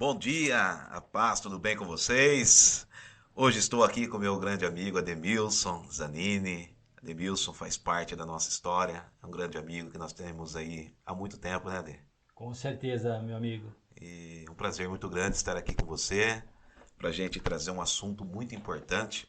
Bom dia, a paz, tudo bem com vocês? Hoje estou aqui com meu grande amigo Ademilson Zanini. Ademilson faz parte da nossa história, é um grande amigo que nós temos aí há muito tempo, né, Ade? Com certeza, meu amigo. E é um prazer muito grande estar aqui com você, para a gente trazer um assunto muito importante.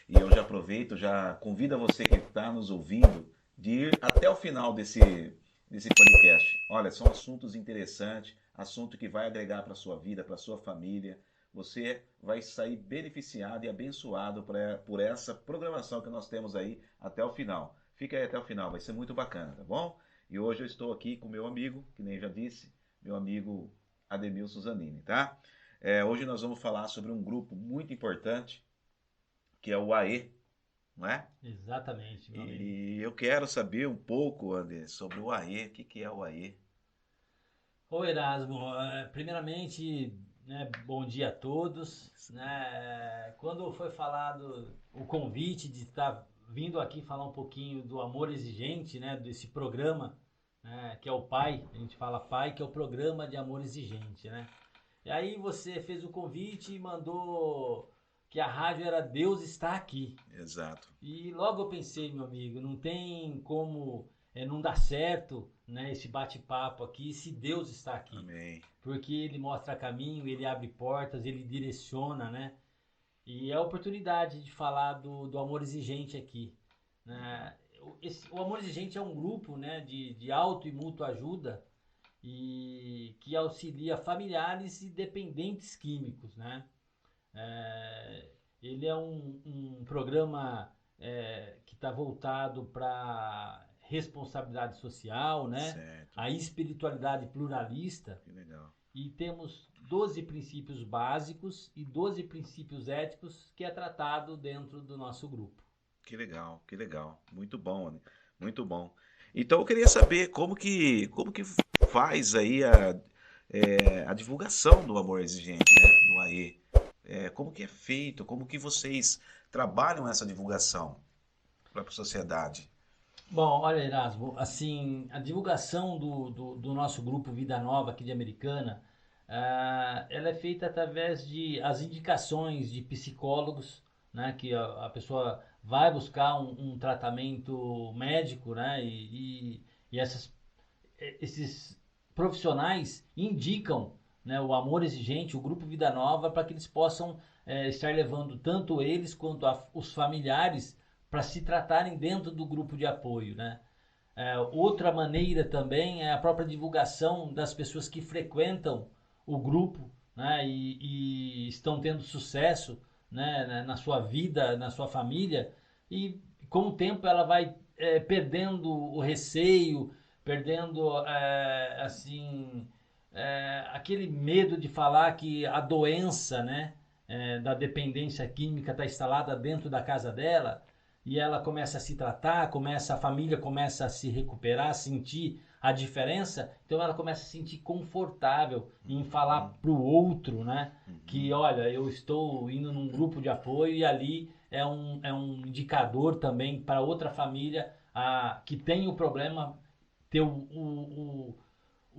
E eu já aproveito, já convido você que está nos ouvindo de ir até o final desse podcast. Olha, são assuntos interessantes, assunto que vai agregar para a sua vida, para a sua família. Você vai sair beneficiado e abençoado por essa programação que nós temos aí até o final. Fica aí até o final, vai ser muito bacana, tá bom? E hoje eu estou aqui com meu amigo, que nem já disse, meu amigo Ademilson Zanini, tá? Hoje nós vamos falar sobre um grupo muito importante que é o AE, não é? Exatamente, meu amigo. E eu quero saber um pouco, André, sobre o AE. O que que é o AE? Ô Erasmo, primeiramente, né, bom dia a todos. Né, quando foi falado o convite de estar vindo aqui falar um pouquinho do Amor Exigente, né, desse programa, né, que é o PAI, a gente fala PAI, que é o Programa de Amor Exigente, né? E aí você fez o convite e mandou que a rádio era Deus está aqui. Exato. E logo eu pensei, meu amigo, não tem como não dar certo, né, esse bate-papo aqui se Deus está aqui. Amém. Porque ele mostra caminho, ele abre portas, ele direciona, né? E é a oportunidade de falar do amor exigente aqui. Né? O amor exigente é um grupo, né, de auto e mútua ajuda e que auxilia familiares e dependentes químicos, né? É, ele é um programa que está voltado para responsabilidade social, né? Certo. A espiritualidade pluralista Que legal. e temos 12 princípios básicos e 12 princípios éticos que é tratado dentro do nosso grupo. Que legal, que legal. Muito bom, André. Muito bom. Então eu queria saber como que faz aí a divulgação do amor exigente, né? Do AE. Como que é feito? Como que vocês trabalham essa divulgação para a sociedade? Bom, olha, Erasmo, assim, a divulgação do nosso grupo Vida Nova aqui de Americana, ela é feita através de as indicações de psicólogos, né, que a pessoa vai buscar um tratamento médico, né, e esses profissionais indicam, né, o Amor Exigente, o grupo Vida Nova, para que eles possam estar levando tanto eles quanto os familiares para se tratarem dentro do grupo de apoio, né? Outra maneira também é a própria divulgação das pessoas que frequentam o grupo, né, e estão tendo sucesso, né, na sua vida, na sua família, e com o tempo ela vai perdendo o receio, perdendo assim aquele medo de falar que a doença, né, da dependência química está instalada dentro da casa dela e ela começa a se tratar, a família começa a se recuperar, a sentir a diferença, então ela começa a se sentir confortável em falar Uhum, para o outro, né? Que uhum. olha, eu estou indo num grupo de apoio e ali é um indicador também para outra família que tem o problema ter o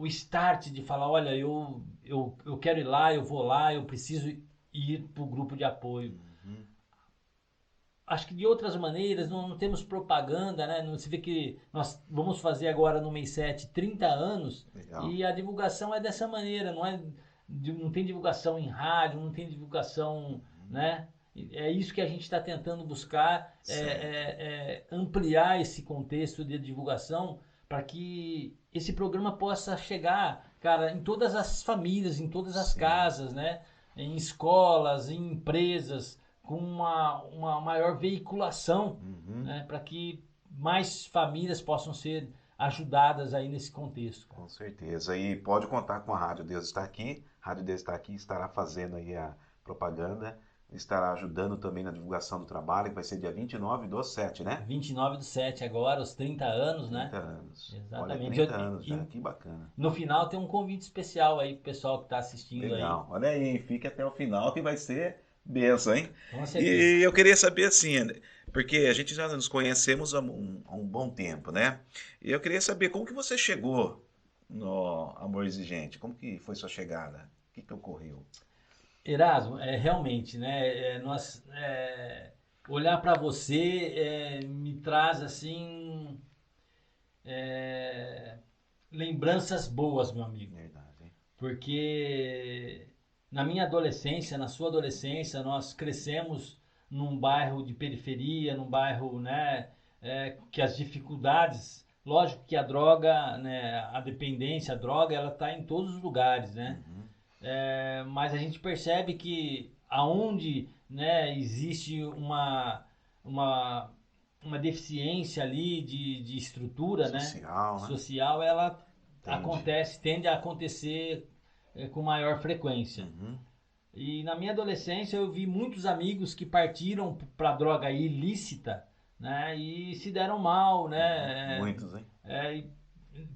start de falar, olha, eu quero ir lá, eu vou lá, eu preciso ir para o grupo de apoio. Uhum. Acho que de outras maneiras, não temos propaganda, né? Não se vê que nós vamos fazer agora no mês 7 30 anos Legal. e a divulgação é dessa maneira, não tem divulgação em rádio, não tem divulgação, Uhum. né? É isso que a gente está tentando buscar, Certo. ampliar esse contexto de divulgação para que esse programa possa chegar, cara, em todas as famílias, em todas as Sim. casas, né? Em escolas, em empresas, com uma maior veiculação, Uhum. né, para que mais famílias possam ser ajudadas aí nesse contexto, cara. Com certeza. E pode contar com a Rádio Deus está aqui. A Rádio Deus está aqui, estará fazendo aí a propaganda, estará ajudando também na divulgação do trabalho, que vai ser dia 29/7, né? 29/7 agora, os 30 anos, né? 30 anos. Olha, Exatamente. 30 anos já, E que bacana. no final tem um convite especial aí pro pessoal que está assistindo aí. Legal. Olha aí, fique até o final que vai ser benção, hein? Com certeza. E eu queria saber assim, André, porque a gente já nos conhecemos há um bom tempo, né? E eu queria saber como que você chegou no Amor Exigente, como que foi sua chegada? que ocorreu? Erasmo, realmente, né? Olhar para você me traz assim lembranças boas, meu amigo. Verdade, hein? Porque na minha adolescência, na sua adolescência, nós crescemos num bairro de periferia, num bairro, né, que as dificuldades, lógico que a droga, né, a dependência, a droga, ela está em todos os lugares, né? Uhum. Mas a gente percebe que aonde, né, existe uma, uma deficiência ali de estrutura, né, Social, né? social, ela Entendi. tende a acontecer com maior frequência. Uhum. E na minha adolescência eu vi muitos amigos que partiram para droga ilícita, né, e se deram mal, né, Muitos, hein? e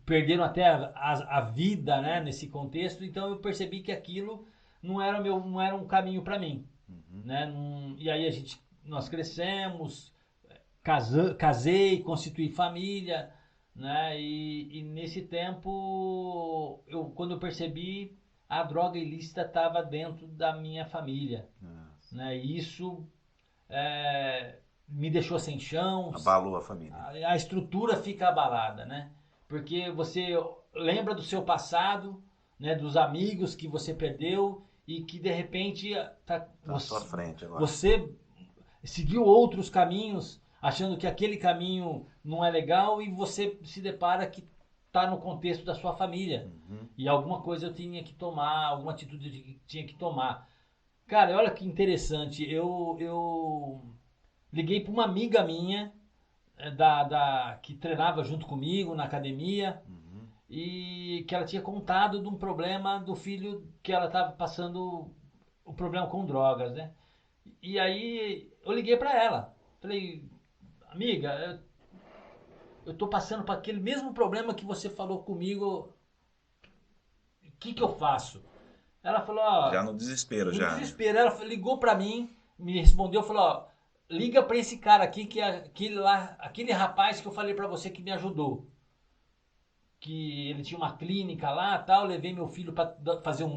perderam até a vida, né, nesse contexto. Então eu percebi que aquilo não era um caminho para mim, Uhum. né? E aí nós crescemos, casei, constituí família, né? E nesse tempo, quando eu percebi, a droga ilícita estava dentro da minha família, Nossa. né? E isso me deixou sem chão. Abalou a família. A estrutura fica abalada, né? Porque você lembra do seu passado, né? Dos amigos que você perdeu e que de repente Tá à sua frente agora. você seguiu outros caminhos, achando que aquele caminho não é legal e você se depara que está no contexto da sua família. Uhum. E alguma coisa eu tinha que tomar, alguma atitude eu tinha que tomar. Cara, olha que interessante. Eu liguei para uma amiga minha que treinava junto comigo na academia Uhum. e que ela tinha contado de um problema do filho que ela estava passando o problema com drogas, né? E aí eu liguei para ela. Falei, amiga, eu tô passando por aquele mesmo problema que você falou comigo. O que eu faço? Ela falou, ó, Já no desespero, no já. desespero, ela ligou para mim, me respondeu, falou, ó, liga para esse cara aqui que é aquele rapaz que eu falei para você que me ajudou. Que ele tinha uma clínica lá, tal, levei meu filho para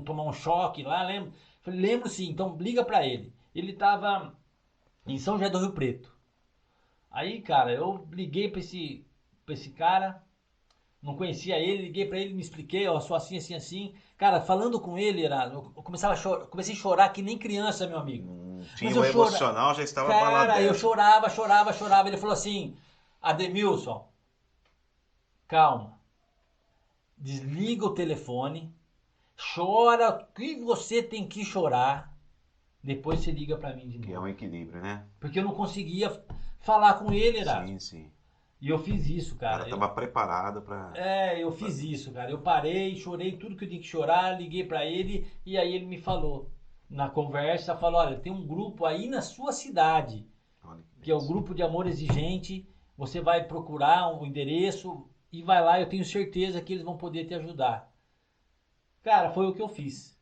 tomar um choque lá, lembro? Falei, lembro sim, então liga para ele. Ele tava em São José do Rio Preto. Aí, cara, eu liguei pra esse cara, não conhecia ele, liguei pra ele, me expliquei, ó, sou assim, assim, assim. Cara, falando com ele, eu comecei a chorar que nem criança, meu amigo. Tinha Mas o eu emocional, já estava Cara, eu abaladero. chorava. Ele falou assim, Ademilson, calma, desliga o telefone, chora o que você tem que chorar, depois você liga pra mim de Que é novo. um equilíbrio, né? Porque eu não conseguia falar com ele, Sim, Erasmo. sim. E eu fiz isso, O cara cara. estava preparado para. Eu fiz isso, cara. Eu parei, chorei tudo que eu tinha que chorar, liguei pra ele e aí ele me falou. Na conversa, falou: olha, tem um grupo aí na sua cidade, que é o Grupo de Amor Exigente. Você vai procurar um endereço e vai lá, eu tenho certeza que eles vão poder te ajudar. Cara, foi o que eu fiz.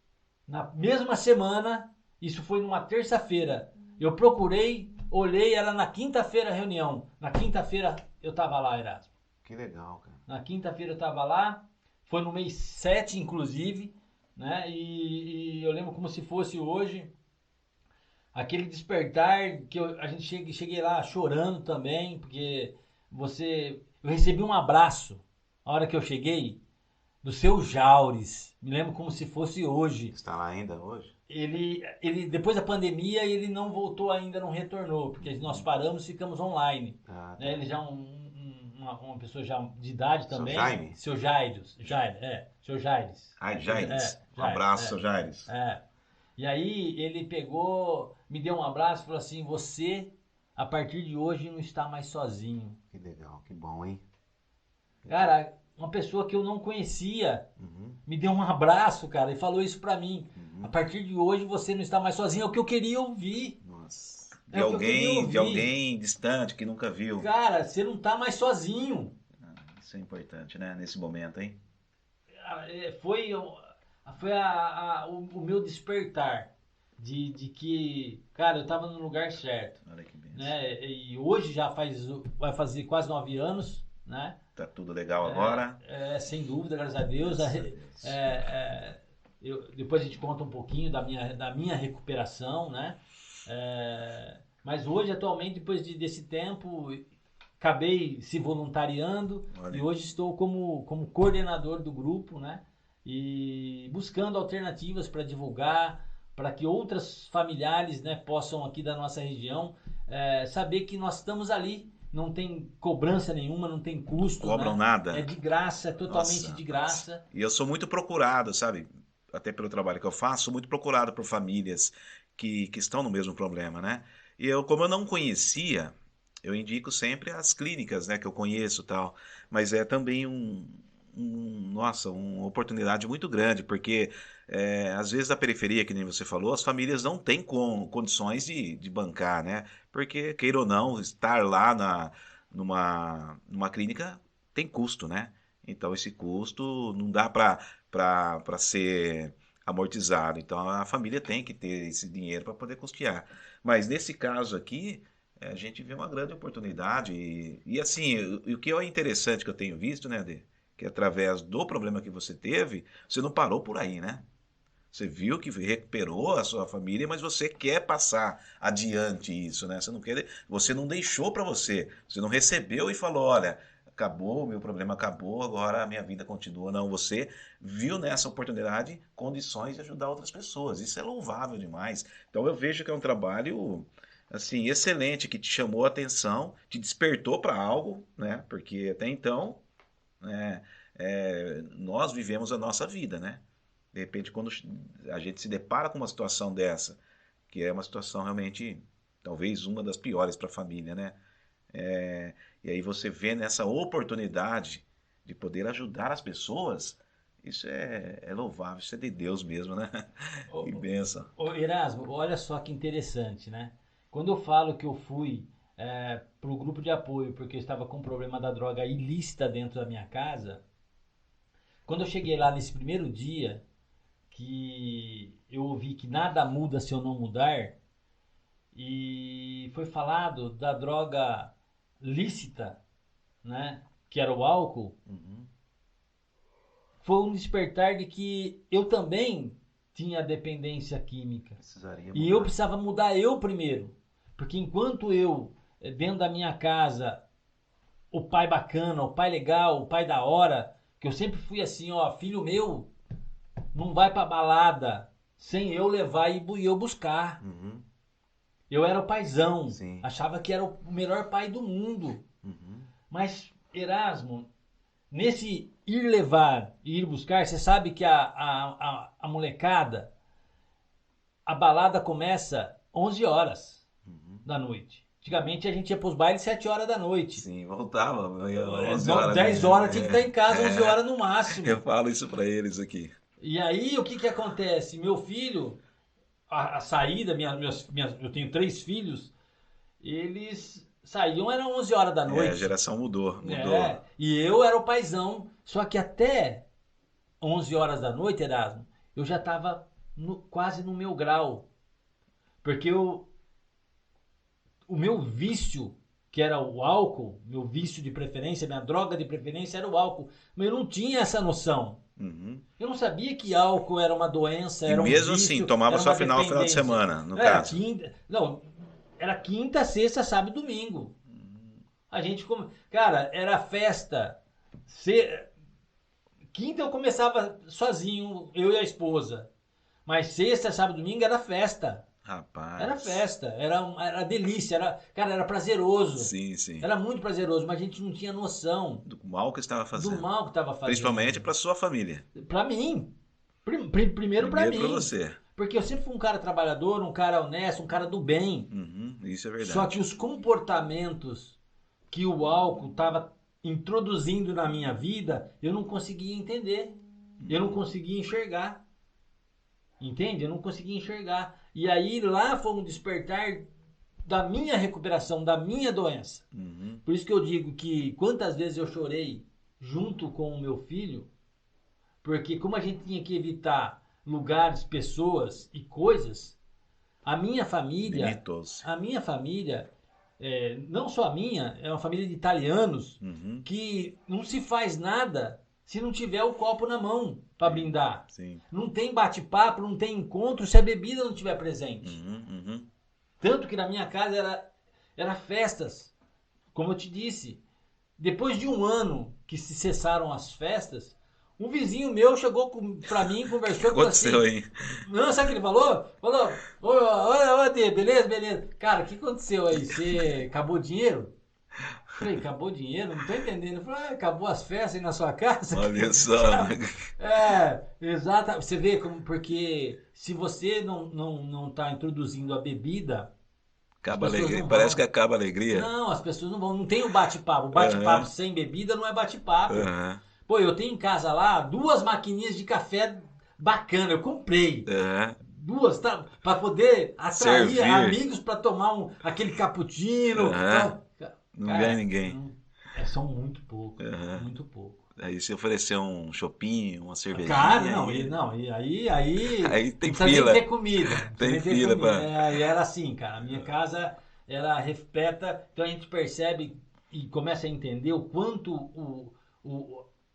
Na mesma semana, isso foi numa terça-feira. Eu procurei, olhei, era na quinta-feira a reunião. Na quinta-feira eu tava lá, Erasmo. Que legal, cara. Na quinta-feira eu tava lá, foi no mês 7, inclusive, né? E eu lembro como se fosse hoje, aquele despertar que cheguei lá chorando também, porque eu recebi um abraço a hora que eu cheguei do seu Jaures. Me lembro como se fosse hoje. Está lá ainda hoje? Ele depois da pandemia ele não voltou ainda, não retornou, porque nós paramos e ficamos online. Ah, tá. Né? Ele já uma pessoa já de idade Seu também. Jaime? Seu Jaires. Seu Jaires. Ai, Jaires. Um Jaires, abraço, seu Jaires. E aí ele pegou, me deu um abraço e falou assim, você, a partir de hoje, não está mais sozinho. Que legal, que bom, hein? Cara, uma pessoa que eu não conhecia Uhum. me deu um abraço, cara, e falou isso pra mim. Uhum. A partir de hoje você não está mais sozinho. É o que eu queria ouvir. Nossa. É o que eu queria ouvir. De alguém distante que nunca viu. Cara, você não tá mais sozinho. Isso é importante, né? Nesse momento, hein? Foi o meu despertar de que, cara, eu tava no lugar certo. Olha que benção. Né? E hoje vai fazer quase 9 anos, né? Tá tudo legal agora? Sem dúvida, graças a Deus. Graças a Deus. depois a gente conta um pouquinho da minha recuperação, né? Mas hoje, atualmente, depois desse tempo, acabei se voluntariando Olha. e hoje estou como coordenador do grupo, né? E buscando alternativas para divulgar, para que outras familiares, né, possam aqui da nossa região saber que nós estamos ali. Não tem cobrança nenhuma, não tem custo, Cobram né? nada. É de graça, é totalmente Nossa, de rapaz. graça. E eu sou muito procurado, sabe? Até pelo trabalho que eu faço, sou muito procurado por famílias que estão no mesmo problema, né? E eu, como eu não conhecia, eu indico sempre as clínicas, né, que eu conheço e tal. Mas é também nossa, uma oportunidade muito grande, porque às vezes na periferia, que nem você falou, as famílias não têm condições de bancar, né? Porque, queira ou não, estar lá numa clínica tem custo, né? Então esse custo não dá para ser amortizado. Então a família tem que ter esse dinheiro para poder custear. Mas nesse caso aqui, a gente vê uma grande oportunidade. E assim, o que é interessante que eu tenho visto, né, Ade? Que através do problema que você teve, você não parou por aí, né? Você viu que recuperou a sua família, mas você quer passar adiante isso, né? Você não deixou para você, você não recebeu e falou, olha, acabou, o meu problema acabou, agora a minha vida continua. Não, você viu nessa oportunidade condições de ajudar outras pessoas. Isso é louvável demais. Então eu vejo que é um trabalho assim excelente que te chamou a atenção, te despertou para algo, né? Porque até então, né, nós vivemos a nossa vida, né? De repente, quando a gente se depara com uma situação dessa, que é uma situação realmente, talvez uma das piores para a família, né? E aí você vê nessa oportunidade de poder ajudar as pessoas, isso é louvável, isso é de Deus mesmo, né? Que benção. Ô, Erasmo, olha só que interessante, né? Quando eu falo que eu fui para o grupo de apoio porque eu estava com um problema da droga ilícita dentro da minha casa, quando eu cheguei lá nesse primeiro dia, que eu ouvi que nada muda se eu não mudar, e foi falado da droga lícita, né? Que era o álcool, Uhum. foi um despertar de que eu também tinha dependência química. Precisaria E eu mudar. precisava mudar eu primeiro. Porque enquanto eu, dentro da minha casa, o pai bacana, o pai legal, o pai da hora, que eu sempre fui assim, ó, filho meu, não vai pra balada sem eu levar e eu buscar. Uhum. Eu era o paizão, Sim. achava que era o melhor pai do mundo. Uhum. Mas, Erasmo, nesse ir levar e ir buscar, você sabe que a molecada, a balada começa 11 horas da noite. Antigamente a gente ia pros bailes 7 horas da noite. Sim, voltava, eu ia 11 horas. 10 horas tinha que estar em casa, 11 horas no máximo. Eu falo isso para eles aqui. E aí o que que acontece? Meu filho, a saída, eu tenho 3 filhos, eles saíam, eram 11 horas da A noite. geração mudou. E eu era o paizão. Só que até 11 horas da noite, Erasmo, eu já estava quase no meu grau. Porque o meu vício, que era o álcool, meu vício de preferência, minha droga de preferência era o álcool. Mas eu não tinha essa noção. Uhum. Eu não sabia que álcool era uma doença, E era um mesmo assim, vício, tomava era só uma final de dependência. semana, no Era caso. quinta, não, era quinta, sexta, sábado e domingo. A gente, cara, era festa. Quinta eu começava sozinho, eu e a esposa. Mas sexta, sábado e domingo era festa. Era Rapaz. festa, era delícia, cara, era prazeroso. Sim, sim. Era muito prazeroso, mas a gente não tinha noção Do mal que estava do fazendo. mal que estava Principalmente fazendo. para sua família. Pra mim. Primeiro pra Primeiro para mim. você. Porque eu sempre fui um cara trabalhador, um cara honesto, um cara do bem. Uhum, isso é Só verdade. que os comportamentos que o álcool estava introduzindo na minha vida, eu não conseguia entender. Eu não conseguia enxergar. Entende? Eu não conseguia enxergar. E aí lá foi um despertar da minha recuperação, da minha doença. Uhum. Por isso que eu digo que quantas vezes eu chorei junto com o meu filho, porque como a gente tinha que evitar lugares, pessoas e coisas, a minha família, Limitou-se. não só a minha, é uma família de italianos Uhum. que não se faz nada se não tiver o copo na mão para brindar. Sim. Não tem bate-papo, não tem encontro se a bebida não estiver presente. Tanto que na minha casa era festas, como eu te disse. Depois de um ano que se cessaram as festas, um vizinho meu chegou pra mim, conversou e falou assim... aconteceu aí? Não, sabe o que ele falou? Falou, ô, Tê, beleza, beleza. Cara, o que aconteceu aí? Você acabou o dinheiro? Eu falei, acabou o dinheiro? Não tô entendendo. Ele falou, acabou as festas aí na sua casa? Olha só. Exato. Você vê como, porque se você não tá introduzindo a bebida, Acaba a as pessoas alegria. não Parece que vão. acaba a alegria. Não, as pessoas não vão. Não tem o bate-papo. O bate-papo sem bebida não é bate-papo. Pô, eu tenho em casa lá 2 maquininhas de café bacana. Eu comprei. 2, tá? Pra poder atrair Servir. amigos pra tomar aquele cappuccino. Não ganha ninguém. São muito pouco. Muito pouco. Aí se oferecer um chopinho, uma cervejinha... Cara, aí Aí tem não precisa fila. nem ter comida. Tem fila, mano. E era assim, cara. A minha casa era repleta. Então a gente percebe e começa a entender o quanto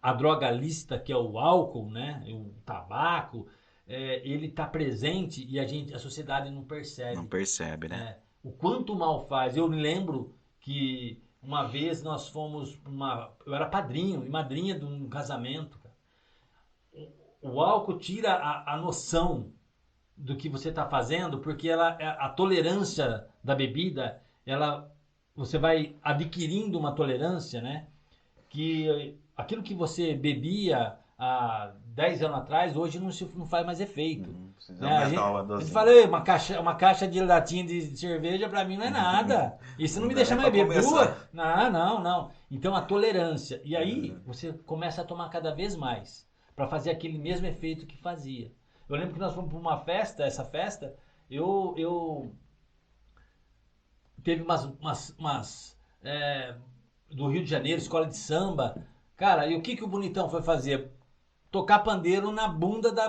a droga lícita, que é o álcool, né? O tabaco, ele tá presente e a sociedade não percebe. Não percebe, né? O quanto mal faz. Eu me lembro que uma vez nós fomos eu era padrinho e madrinha de um casamento. Cara. O álcool tira a noção do que você está fazendo, porque a tolerância da bebida, você vai adquirindo uma tolerância, né? Que aquilo que você bebia há 10 anos atrás, hoje não faz mais efeito. A gente fala, uma caixa de latinha de cerveja pra mim não é nada. Isso não me deixa mais beber. Não. Então a tolerância. E aí você começa a tomar cada vez mais pra fazer aquele mesmo efeito que fazia. Eu lembro que nós fomos pra uma festa, essa festa, eu teve umas do Rio de Janeiro, escola de samba. Cara, e o que o bonitão foi fazer? Tocar pandeiro na bunda da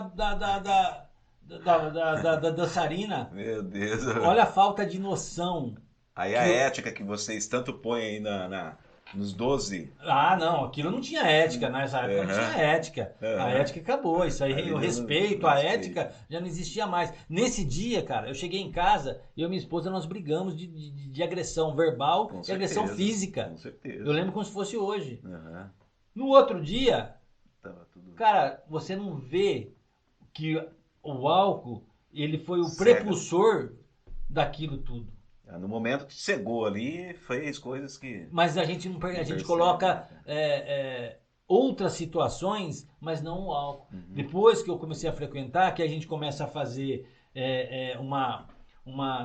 dançarina. Meu Deus. Olha a falta de noção. Aí a ética que vocês tanto põem aí nos 12. Não, aquilo não tinha ética, nessa época não tinha ética. A ética acabou, isso aí, o respeito, a ética já não existia mais. Nesse dia, cara, eu cheguei em casa, eu e minha esposa, nós brigamos de agressão verbal e agressão física. Com certeza. Eu lembro como se fosse hoje. No outro dia, cara, você não vê que o álcool, ele foi o prepulsor daquilo tudo. No momento que cegou ali, fez coisas que... Mas a gente coloca outras situações, mas não o álcool. Depois que eu comecei a frequentar, que a gente começa a fazer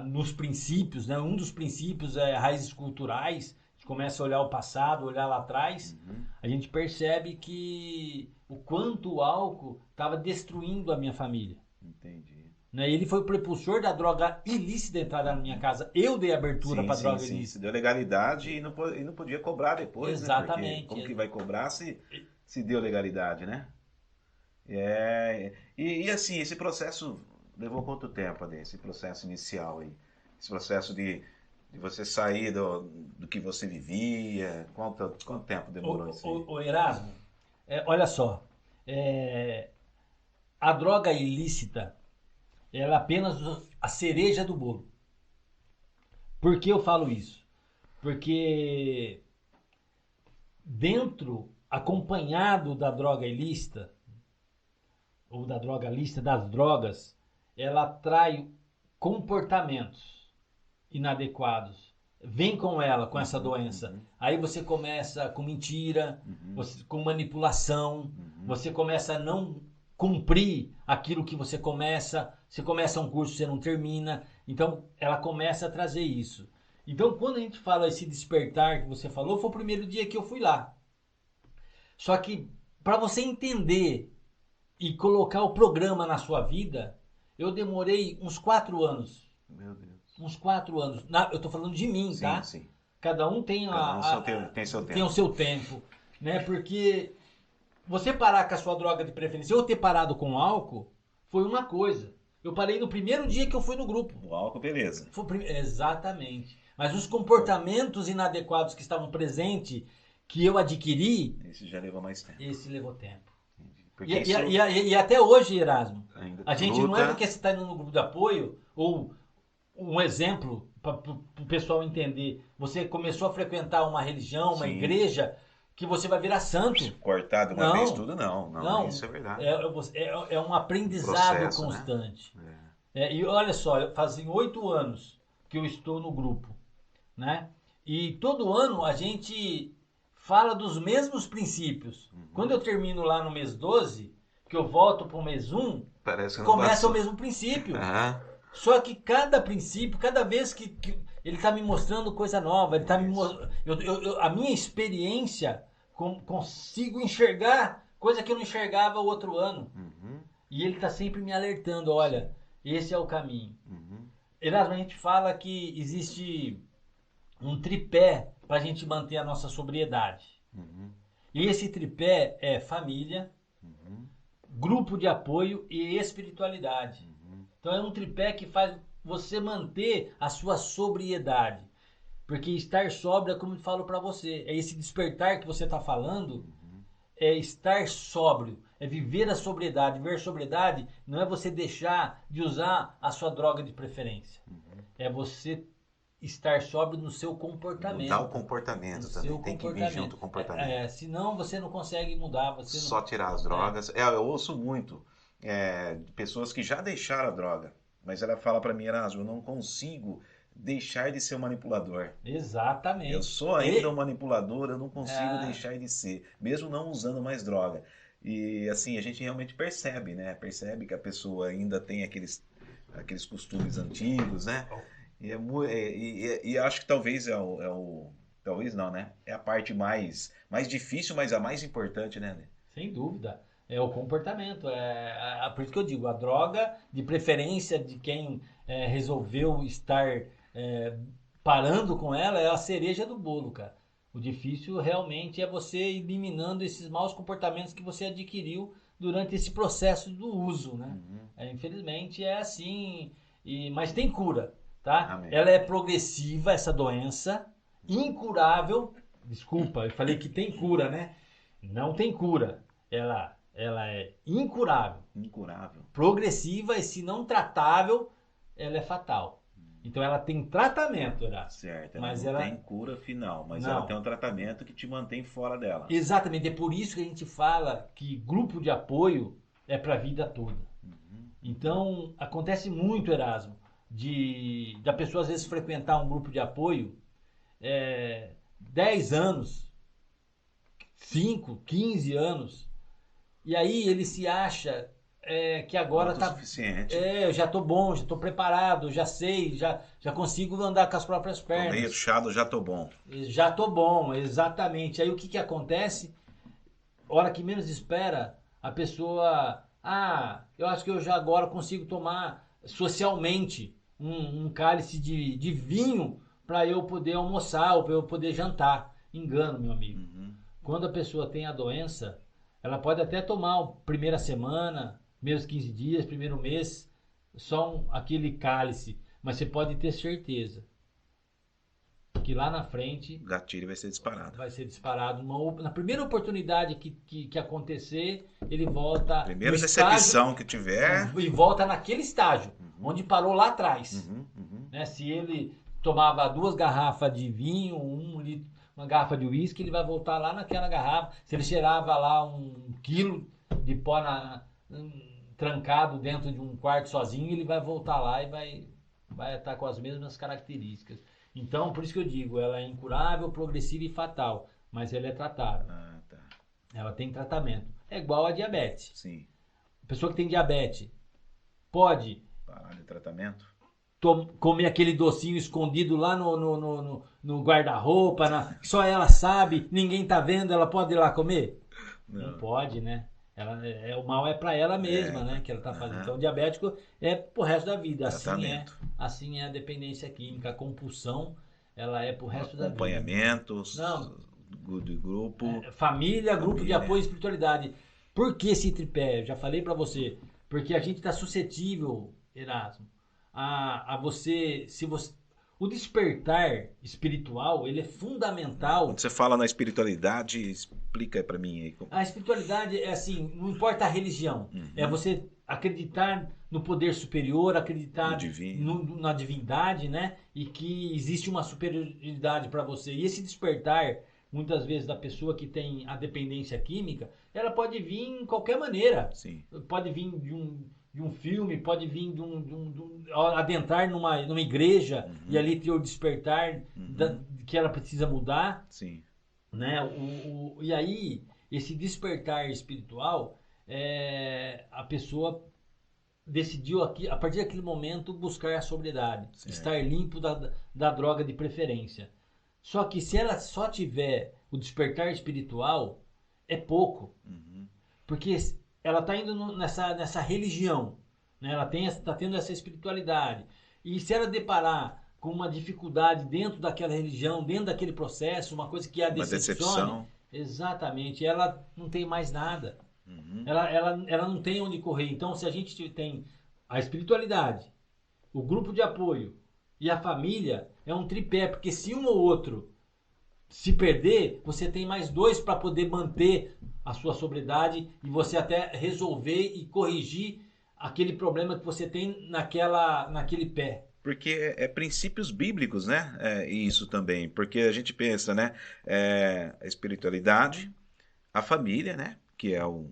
nos princípios, né? Um dos princípios é raízes culturais. A gente começa a olhar o passado, olhar lá atrás. A gente percebe que o quanto o álcool estava destruindo a minha família. Entendi. Né? Ele foi o prepulsor da droga ilícita entrar na minha casa. Eu dei abertura para a droga ilícita. Deu legalidade e não podia cobrar depois. Exatamente. Né? Como que vai cobrar se deu legalidade, né? E assim, esse processo levou quanto tempo, Adê? Esse processo inicial aí? Esse processo de você sair do que você vivia? Quanto tempo demorou isso aí? O Erasmo, olha só. A droga ilícita, ela é apenas a cereja do bolo. Por que eu falo isso? Porque acompanhado da droga ilícita, ou da droga lícita, das drogas, ela atrai comportamentos inadequados. Vem com essa doença. Aí você começa com mentira, com manipulação, você começa a não cumprir aquilo que você começa um curso, você não termina. Então, ela começa a trazer isso. Então, quando a gente fala esse despertar que você falou, foi o primeiro dia que eu fui lá. Só que, para você entender e colocar o programa na sua vida, eu demorei uns 4 anos. Meu Deus. Uns 4 anos. Eu tô falando de mim, tá? Sim. Cada um tem tem o seu tempo. Né? Porque você parar com a sua droga de preferência, eu ter parado com o álcool, foi uma coisa. Eu parei no primeiro dia que eu fui no grupo. O álcool, beleza. Exatamente. Mas os comportamentos inadequados que estavam presentes, que eu adquiri, Esse já levou mais tempo. esse levou tempo. Porque E até hoje, Erasmo, ainda a gente não é luta. porque você está indo no grupo de apoio, ou um exemplo para o pessoal entender, você começou a frequentar uma religião, uma Sim. igreja, que você vai virar santo. Cortado uma Não, vez tudo, não. não, Isso é verdade. é um aprendizado Processo, né? constante. E olha só, fazem 8 anos que eu estou no grupo, né? E todo ano a gente fala dos mesmos princípios. Quando eu termino lá no mês 12, que eu volto para o mês 1, Parece que não começa passou. o mesmo princípio. Aham. Só que cada princípio, cada vez que ele está me mostrando coisa nova, ele tá a minha experiência, consigo enxergar coisa que eu não enxergava o outro ano. Uhum. E ele está sempre me alertando, olha, esse é o caminho. Uhum. Erasmo, a gente fala que existe um tripé para a gente manter a nossa sobriedade. Uhum. E esse tripé é família, Uhum. grupo de apoio e espiritualidade. Uhum. Então é um tripé que faz você manter a sua sobriedade. Porque estar sóbrio é como eu falo para você, é esse despertar que você está falando, é estar sóbrio, é viver a sobriedade. Viver a sobriedade não é você deixar de usar a sua droga de preferência. É você estar sóbrio no seu comportamento. Mudar o comportamento também. Tem que vir junto com o comportamento. Senão você não consegue mudar. Só tirar as drogas. Eu ouço muito de pessoas que já deixaram a droga, mas ela fala para mim, Erasmo, eu não consigo deixar de ser um manipulador. Exatamente. Eu sou ainda um manipulador, eu não consigo deixar de ser, mesmo não usando mais droga. E assim, a gente realmente percebe, né? Percebe que a pessoa ainda tem aqueles costumes antigos, né? E acho que talvez talvez não, né? É a parte mais difícil, mas a mais importante, né? Sem dúvida. É o comportamento. Por isso que eu digo, a droga, de preferência de quem resolveu estar parando com ela, é a cereja do bolo, cara. O difícil realmente é você eliminando esses maus comportamentos que você adquiriu durante esse processo do uso, né? Infelizmente é assim, mas tem cura, tá? Amém. Ela é progressiva, essa doença, incurável. Desculpa, eu falei que tem cura, né? Não tem cura. Ela é incurável. Incurável. Progressiva e se não tratável, ela é fatal. Então ela tem tratamento, Erasmo. Certo, mas ela não tem cura final, mas Não. ela tem um tratamento que te mantém fora dela. Exatamente, é por isso que a gente fala que grupo de apoio é para a vida toda. Então acontece muito, Erasmo, da pessoa às vezes frequentar um grupo de apoio 10 anos, 5, 15 anos, e aí ele se acha que agora tá suficiente. eu já tô bom, já tô preparado, já sei, já consigo andar com as próprias pernas. Tô meio chado, já tô bom. Já tô bom, exatamente. Aí o que acontece? Hora que menos espera, a pessoa, eu acho que eu já agora consigo tomar socialmente um cálice de vinho para eu poder almoçar ou para eu poder jantar. Engano, meu amigo. Quando a pessoa tem a doença, ela pode até tomar a primeira semana, primeiros 15 dias, primeiro mês, só aquele cálice. Mas você pode ter certeza que lá na frente O gatilho vai ser disparado. Na primeira oportunidade que acontecer, ele volta. Primeira decepção que tiver. E volta naquele estágio, onde parou lá atrás. Né? Se ele tomava 2 garrafas de vinho, 1 litro, uma garrafa de uísque, ele vai voltar lá naquela garrafa. Se ele cheirava lá 1 quilo de pó trancado dentro de um quarto sozinho, ele vai voltar lá e vai estar com as mesmas características. Então, por isso que eu digo, ela é incurável, progressiva e fatal, mas ela é tratável. Tá. Ela tem tratamento. É igual a diabetes. Sim. A pessoa que tem diabetes pode parar de tratamento? Comer aquele docinho escondido lá no guarda-roupa, só ela sabe, ninguém tá vendo, ela pode ir lá comer? Não pode, né? O mal é para ela mesma, né? Que ela tá fazendo. Então, o diabético é pro resto da vida. Assim é a dependência química. A compulsão, ela é pro resto da vida. Acompanhamentos, de grupo. Família, grupo de apoio e espiritualidade. Por que esse tripé? Eu já falei para você. Porque a gente tá suscetível, Erasmo, a você... O despertar espiritual, ele é fundamental. Quando você fala na espiritualidade, explica para mim aí. A espiritualidade é assim, não importa a religião, é você acreditar no poder superior, acreditar No divino. na divindade, né? E que existe uma superioridade para você. E esse despertar, muitas vezes, da pessoa que tem a dependência química, ela pode vir em qualquer maneira. Sim. Pode vir de um filme, pode vir adentrar numa igreja e ali ter o despertar que ela precisa mudar. Sim. Né? E aí, esse despertar espiritual, a pessoa decidiu aqui, a partir daquele momento, buscar a sobriedade, estar limpo da droga de preferência. Só que se ela só tiver o despertar espiritual, é pouco. Porque ela está indo nessa religião, né? Ela está tendo essa espiritualidade. E se ela deparar com uma dificuldade dentro daquela religião, dentro daquele processo, uma coisa que a decepcione, exatamente, ela não tem mais nada. Ela não tem onde correr. Então, se a gente tem a espiritualidade, o grupo de apoio e a família, é um tripé, porque se um ou outro se perder, você tem mais dois para poder manter a sua sobriedade e você até resolver e corrigir aquele problema que você tem naquele pé. Porque é princípios bíblicos, né? Isso também. Porque a gente pensa, né? A espiritualidade, a família, né? Que é o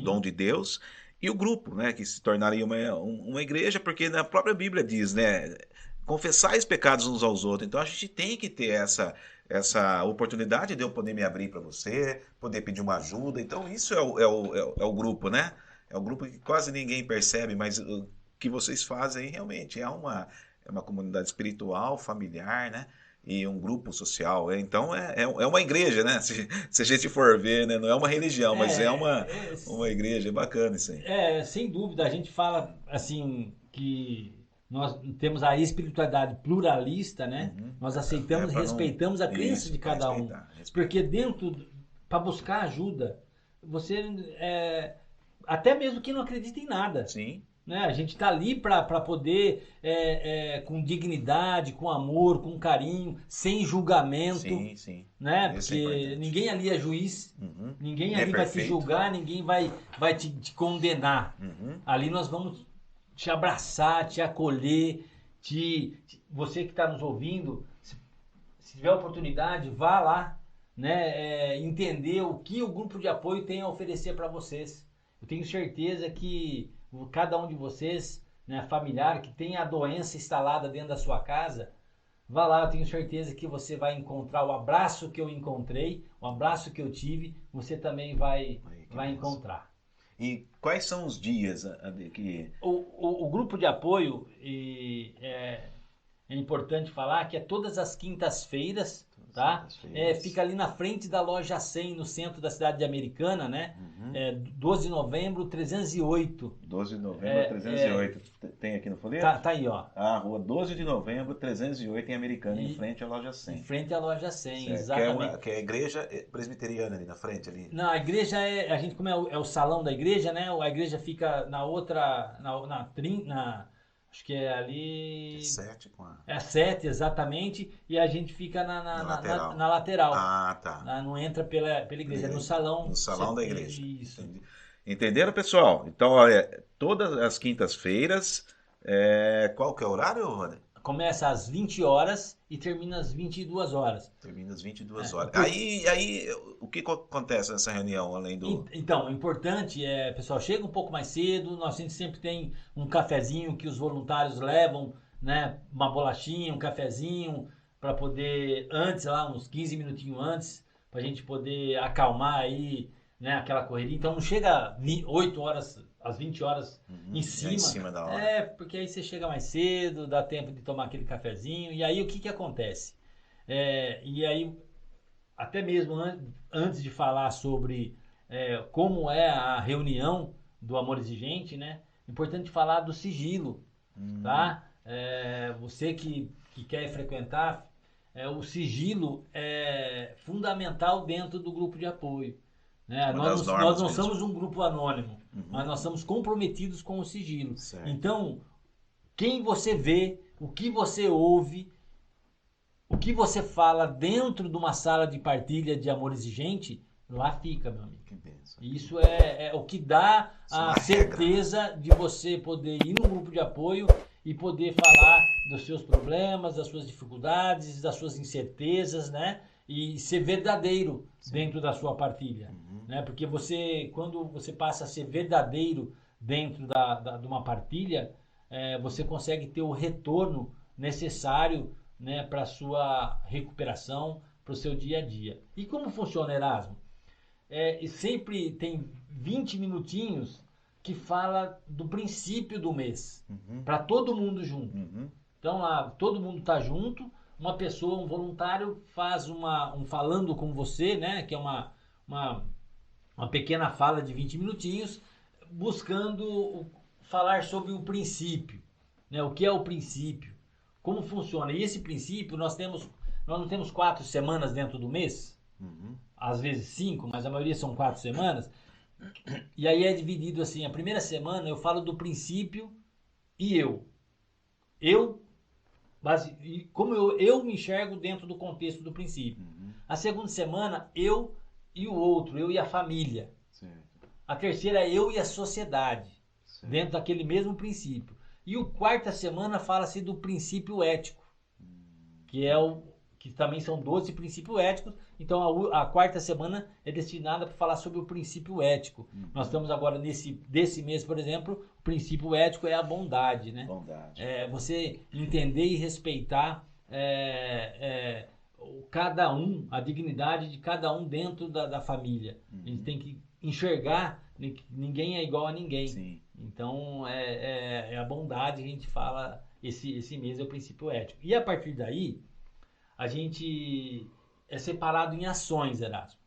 dom de Deus, e o grupo, né? Que se tornaria uma igreja, porque na própria Bíblia diz, né? Confessar os pecados uns aos outros. Então a gente tem que ter essa oportunidade de eu poder me abrir para você, poder pedir uma ajuda. Então isso é o grupo, né? É o grupo que quase ninguém percebe, mas o que vocês fazem realmente é uma comunidade espiritual, familiar, né? E um grupo social. Então é uma igreja, né? Se a gente for ver, né? Não é uma religião, mas é uma igreja. É bacana isso aí. Sem dúvida. A gente fala assim que nós temos a espiritualidade pluralista, né? Nós aceitamos e respeitamos a crença de cada um. Porque para buscar ajuda, você até mesmo que não acredita em nada. Sim. Né? A gente está ali para poder, com dignidade, com amor, com carinho, sem julgamento. Sim, sim. Né? Porque ninguém ali é juiz, ninguém ali vai te julgar, ninguém vai te condenar. Ali nós vamos te abraçar, te acolher, você que está nos ouvindo, se tiver oportunidade, vá lá, né? Entender o que o grupo de apoio tem a oferecer para vocês. Eu tenho certeza que cada um de vocês, né, familiar, que tem a doença instalada dentro da sua casa, vá lá, eu tenho certeza que você vai encontrar o abraço que eu encontrei, o abraço que eu tive, você também vai encontrar. E quais são os dias que... O grupo de apoio, é importante falar que é todas as quintas-feiras, tá? Fica ali na frente da loja 100, no centro da cidade de Americana, né? 12 de novembro, 308. 12 de novembro, 308. Tem aqui no folheto? Tá aí, ó. Rua 12 de novembro, 308 em Americana, em frente à loja 100. Em frente à loja 100, certo. exatamente. Que é a igreja presbiteriana ali na frente ali. Não, a igreja a gente, como é o salão da igreja, né? A igreja fica na outra, acho que é ali... 7 com a... É 7, exatamente, e a gente fica na lateral. Ah, tá. Não entra pela igreja, é no salão. No salão da igreja. Isso. Entendi. Entenderam, pessoal? Então, olha, todas as quintas-feiras, qual que é o horário, Rony? Começa às 20 horas e termina às 22 horas. Termina às 22 horas. Aí, o que acontece nessa reunião, além do... Então, o importante pessoal, chega um pouco mais cedo, a gente sempre tem um cafezinho que os voluntários levam, né? Uma bolachinha, um cafezinho, para poder, antes lá, uns 15 minutinhos antes, para a gente poder acalmar aí, né? Aquela correria. Então, não chega 8 horas... às 20 horas em cima da hora. Porque aí você chega mais cedo, dá tempo de tomar aquele cafezinho, e aí o que acontece? E aí, até mesmo antes de falar sobre como é a reunião do Amor Exigente, né? É importante falar do sigilo, tá? Você que quer frequentar, o sigilo é fundamental dentro do grupo de apoio. Né? Nós não somos um grupo anônimo, mas nós somos comprometidos com o sigilo. Certo. Então, quem você vê, o que você ouve, o que você fala dentro de uma sala de partilha de amor exigente, lá fica, meu amigo. Que benção. Isso é o que dá Isso é a uma certeza de você poder ir num grupo de apoio e poder falar dos seus problemas, das suas dificuldades, das suas incertezas, né? E ser verdadeiro dentro da sua partilha, né? Porque quando você passa a ser verdadeiro dentro de uma partilha, você consegue ter o retorno necessário, né, para a sua recuperação, para o seu dia a dia. E como funciona, Erasmo? E sempre tem 20 minutinhos que fala do princípio do mês, para todo mundo junto. Então lá, todo mundo está junto, uma pessoa, um voluntário faz um falando com você, né, que é uma pequena fala de 20 minutinhos, buscando falar sobre o princípio, né, o que é o princípio, como funciona. E esse princípio, nós não temos 4 semanas dentro do mês, às vezes 5, mas a maioria são 4 semanas. E aí é dividido assim, a primeira semana eu falo do princípio e eu. Como eu me enxergo dentro do contexto do princípio. A segunda semana, eu e o outro, eu e a família. Certo. A terceira é eu e a sociedade, Certo. dentro daquele mesmo princípio. E o quarta semana fala-se do princípio ético, que também são 12 princípios éticos. Então a quarta semana é destinada para falar sobre o princípio ético. Nós estamos agora desse mês, por exemplo, o princípio ético é a bondade, né? Bondade. Você entender e respeitar cada um, a dignidade de cada um dentro da família. A gente tem que enxergar que ninguém é igual a ninguém. Sim. Então é a bondade que a gente fala, esse mês é o princípio ético. E a partir daí, a gente é separado em ações, Erasmo.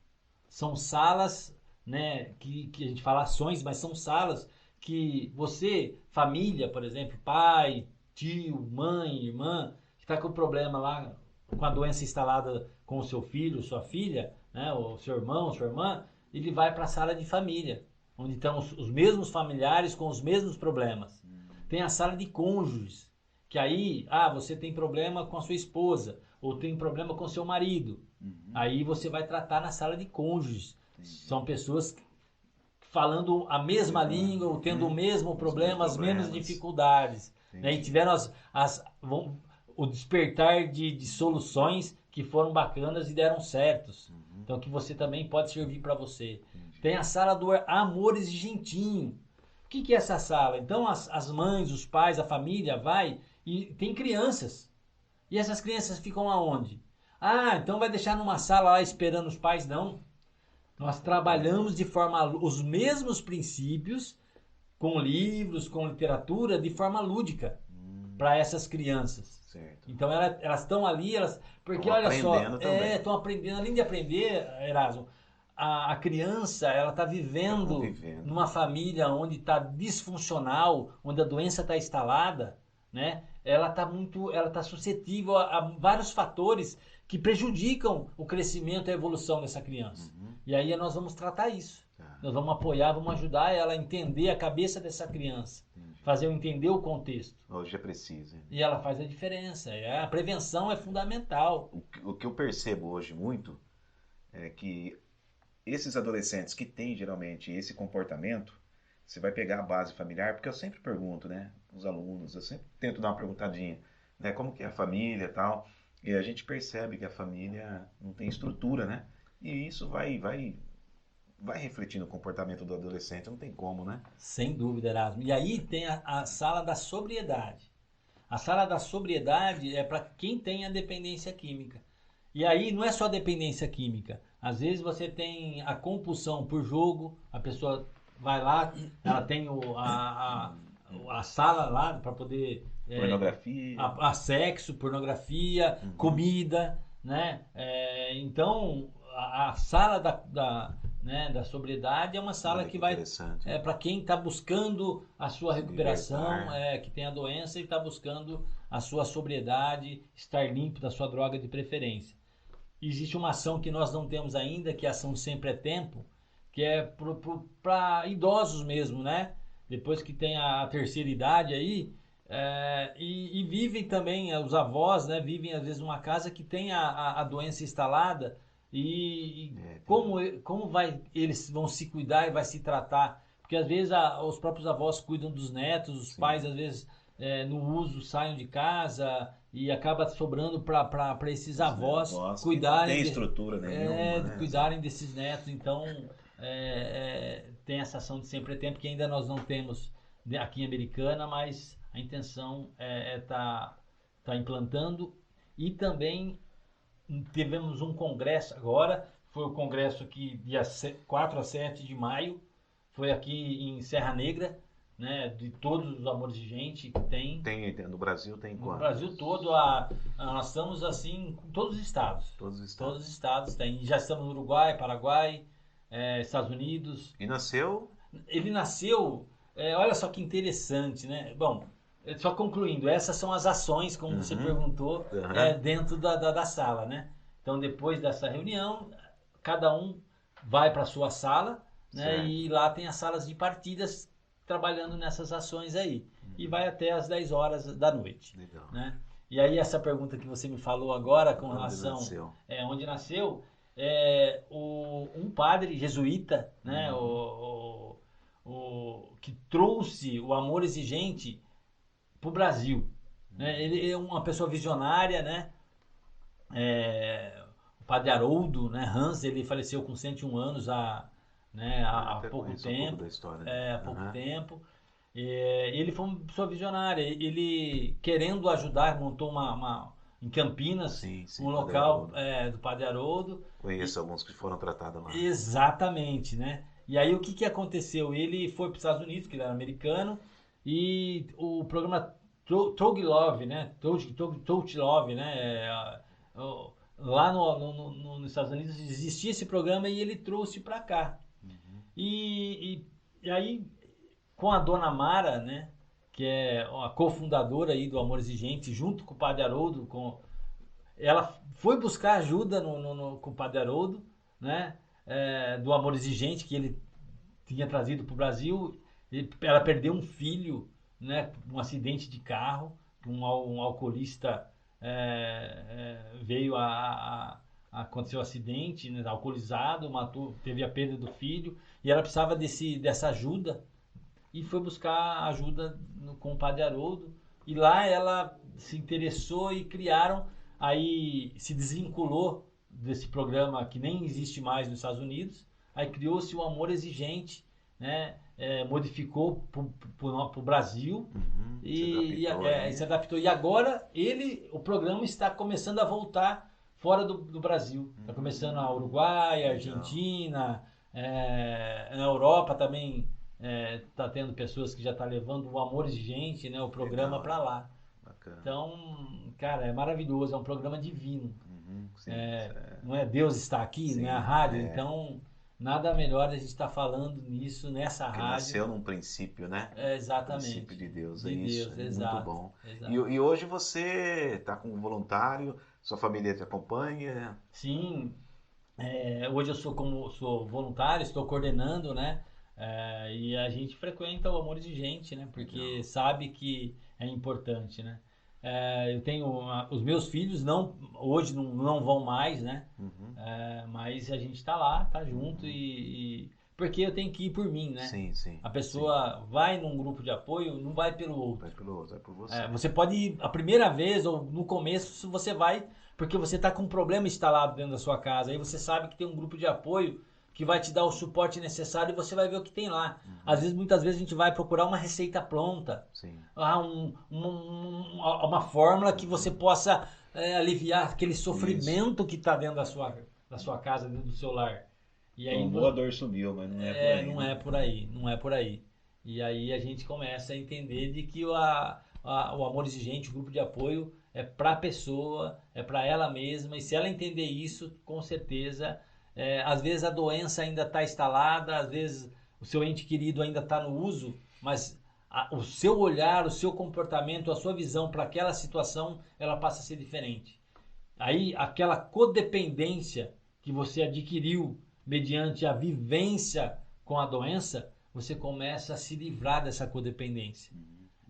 São salas, né, que a gente fala ações, mas são salas que você, família, por exemplo, pai, tio, mãe, irmã, que está com problema lá, com a doença instalada com o seu filho, sua filha, né, o seu irmão, sua irmã, ele vai para a sala de família, onde estão os mesmos familiares com os mesmos problemas. Tem a sala de cônjuges, que aí, você tem problema com a sua esposa, ou tem problema com seu marido. Aí você vai tratar na sala de cônjuges. São pessoas falando a mesma língua, ou tendo o mesmo problema, as mesmas dificuldades. Né? E tiveram o despertar de soluções que foram bacanas e deram certos. Então que você também pode servir para você. Tem a sala do amor exigentinho. O que é essa sala? Então as mães, os pais, a família vai e tem crianças. E essas crianças ficam aonde? Então vai deixar numa sala lá esperando os pais? Não. Nós trabalhamos de forma os mesmos princípios com livros, com literatura, de forma lúdica para essas crianças. Certo. Então elas estão ali, porque olha só, estão aprendendo, além de aprender, Erasmo, a criança ela está vivendo numa família onde está disfuncional, onde a doença está instalada, né? Ela está suscetível a vários fatores que prejudicam o crescimento e a evolução dessa criança. E aí nós vamos tratar isso. Nós vamos apoiar, vamos ajudar ela a entender a cabeça dessa criança. Fazer eu entender o contexto. Hoje é preciso. Hein? E ela faz a diferença. A prevenção é fundamental. O que eu percebo hoje muito é que esses adolescentes que têm geralmente esse comportamento, você vai pegar a base familiar, porque eu sempre pergunto, né, os alunos, eu sempre tento dar uma perguntadinha, né, como que é a família e tal, e a gente percebe que a família não tem estrutura, né, e isso vai refletir no comportamento do adolescente, não tem como, né? Sem dúvida, Erasmo. E aí tem a sala da sobriedade. A sala da sobriedade é para quem tem a dependência química. E aí não é só dependência química. Às vezes você tem a compulsão por jogo, a pessoa vai lá, ela tem a sala lá para poder... Pornografia. A sexo, pornografia, comida, né? Então, a sala da sobriedade é uma sala que vai para quem está buscando a sua recuperação, que tem a doença e está buscando a sua sobriedade, estar limpo da sua droga de preferência. Existe uma ação que nós não temos ainda, que é a ação Sempre é Tempo, que é para idosos mesmo, né? Depois que tem a terceira idade aí, E vivem também, os avós, né, vivem às vezes numa casa que tem a doença instalada e como eles vão se cuidar e vai se tratar? Porque às vezes os próprios avós cuidam dos netos, os Sim. pais às vezes no uso saem de casa e acaba sobrando para esses avós Avós que não cuidarem tem estrutura nenhuma, né? cuidarem desses netos. Então tem essa ação de sempre é tempo que ainda nós não temos aqui em Americana, mas a intenção é tá implantando. E também tivemos um congresso agora, foi o congresso que dia 4 a 7 de maio, foi aqui em Serra Negra, né, de todos os amores de gente que tem. No Brasil tem No quanto? Brasil todo, nós estamos assim com todos os estados. Todos os Todos estados. os estados tem. Já estamos no Uruguai, Paraguai, Estados Unidos. E nasceu? Ele nasceu, olha só que interessante, né? Bom, só concluindo, essas são as ações, como você perguntou, dentro da sala, né? Então, depois dessa reunião, cada um vai para a sua sala, né? Certo. E lá tem as salas de partidas trabalhando nessas ações aí. E vai até às 10 horas da noite. Legal. Né? E aí, essa pergunta que você me falou agora com relação nasceu? Onde nasceu, um padre jesuíta, né? Que trouxe o amor exigente para o Brasil. Né? Ele é uma pessoa visionária, né? O padre Haroldo, né? Hans, ele faleceu com 101 anos há pouco tempo. Um pouco da história. Há pouco tempo. Ele foi uma pessoa visionária. Ele, querendo ajudar, montou em Campinas, um local do Padre Haroldo. Conheço alguns que foram tratados lá. Exatamente, né? E aí o que aconteceu? Ele foi para os Estados Unidos, que ele era americano, e o programa Touch Love, né? Touch Love, né? Lá nos Estados Unidos existia esse programa e ele trouxe para cá. E aí, com a dona Mara, né? Que é a cofundadora aí do Amor Exigente, junto com o Padre Haroldo, ela foi buscar ajuda com o Padre Haroldo, né? Do Amor Exigente, que ele tinha trazido para o Brasil. Ela perdeu um filho, né? Um acidente de carro, um alcoolista veio aconteceu um acidente, né? Alcoolizado, teve a perda do filho, e ela precisava dessa ajuda, e foi buscar ajuda com o Padre Haroldo, e lá ela se interessou e aí se desvinculou desse programa que nem existe mais nos Estados Unidos, aí criou-se o Amor Exigente, né? Modificou para o Brasil e se adaptou. E agora o programa está começando a voltar fora do Brasil. Está começando a Uruguai, a Argentina, na Europa também está tendo pessoas que já estão levando o Amor Exigente, né? O programa para lá. Bacana. Então, cara, é maravilhoso, é um programa divino. Sim, não é Deus está aqui, sim, não é a rádio, então nada melhor a gente estar falando nisso nessa que rádio. nasceu num princípio, né? Exatamente. Princípio de Deus, De isso. Deus, exato, muito bom. Exato. E hoje você está com um voluntário, sua família te acompanha? Sim, hoje eu sou voluntário, estou coordenando, né? E a gente frequenta o Amor Exigente, né? Porque sabe que é importante, né? Eu tenho os meus filhos hoje não vão mais, né? Mas a gente está lá, tá junto porque eu tenho que ir por mim, né? Sim. A pessoa vai num grupo de apoio, não vai pelo outro. Vai pelo outro, vai por você. Você pode ir a primeira vez ou no começo, você vai porque você está com um problema instalado dentro da sua casa. Aí você sabe que tem um grupo de apoio que vai te dar o suporte necessário e você vai ver o que tem lá. Muitas vezes a gente vai procurar uma receita pronta. Sim. Uma fórmula que você possa aliviar aquele sofrimento que está dentro da sua casa, dentro do seu lar. E aí, a dor sumiu, mas não é por aí. Não é por aí. E aí a gente começa a entender de que o Amor Exigente, o grupo de apoio, é para a pessoa, é para ela mesma. E se ela entender isso, com certeza, às vezes a doença ainda está instalada, às vezes o seu ente querido ainda está no uso, mas o seu olhar, o seu comportamento, a sua visão para aquela situação, ela passa a ser diferente. Aí aquela codependência que você adquiriu mediante a vivência com a doença, você começa a se livrar dessa codependência.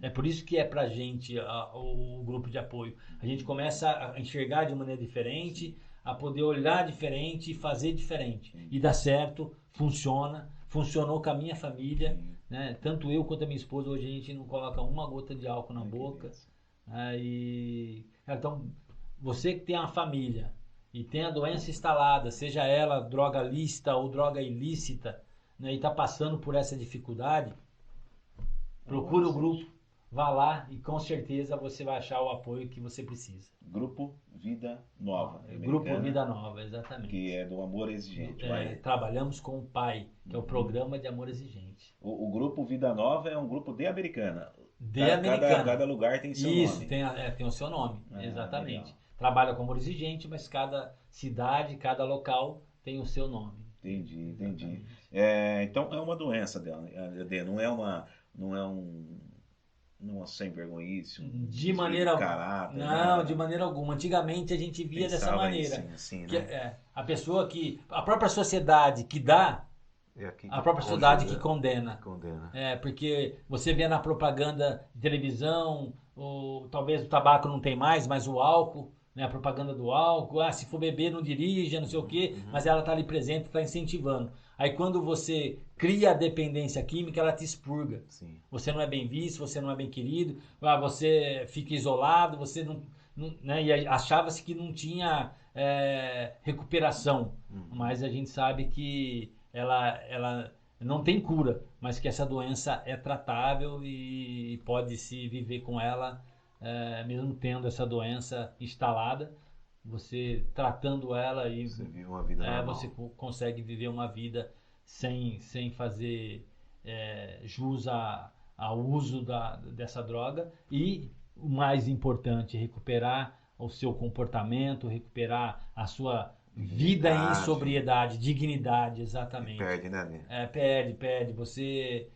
É por isso que é pra gente o grupo de apoio. A gente começa a enxergar de maneira diferente, a poder olhar diferente e fazer diferente. E dá certo, funciona, funcionou com a minha família, né? Tanto eu quanto a minha esposa, hoje a gente não coloca uma gota de álcool na boca. Então, você que tem uma família e tem a doença instalada, seja ela droga lícita ou droga ilícita, né, e está passando por essa dificuldade, procura o grupo, vá lá e com certeza você vai achar o apoio que você precisa. Grupo Vida Nova. Grupo Vida Nova, exatamente. Que é do Amor Exigente. Trabalhamos com o PAI, que é o Programa de Amor Exigente. O Grupo Vida Nova é um grupo de Americana. Cada lugar tem seu nome. Isso, tem o seu nome, exatamente. Legal. Trabalha com Amor Exigente, mas cada cidade, cada local tem o seu nome. Entendi. Então é uma doença dela, não é uma sem vergonhice, de maneira caráter, não, de maneira alguma. Antigamente a gente via dessa maneira. Assim, que, né? a pessoa a própria sociedade que dá, a própria sociedade que condena. Porque você vê na propaganda de televisão, talvez o tabaco não tem mais, mas o álcool, né, a propaganda do álcool, se for beber não dirija, não sei o quê, mas ela está ali presente, está incentivando. Aí quando você cria a dependência química, ela te expurga. Sim. Você não é bem visto, você não é bem querido, você fica isolado, você não né, e achava-se que não tinha recuperação, mas a gente sabe que ela não tem cura, mas que essa doença é tratável e pode-se viver com ela, mesmo tendo essa doença instalada. Você tratando ela e você vive uma vida normal. Você consegue viver uma vida sem fazer jus ao uso dessa droga e, o mais importante, recuperar o seu comportamento, recuperar a sua vida em sobriedade, dignidade, exatamente. Perde, né? Perde. Você,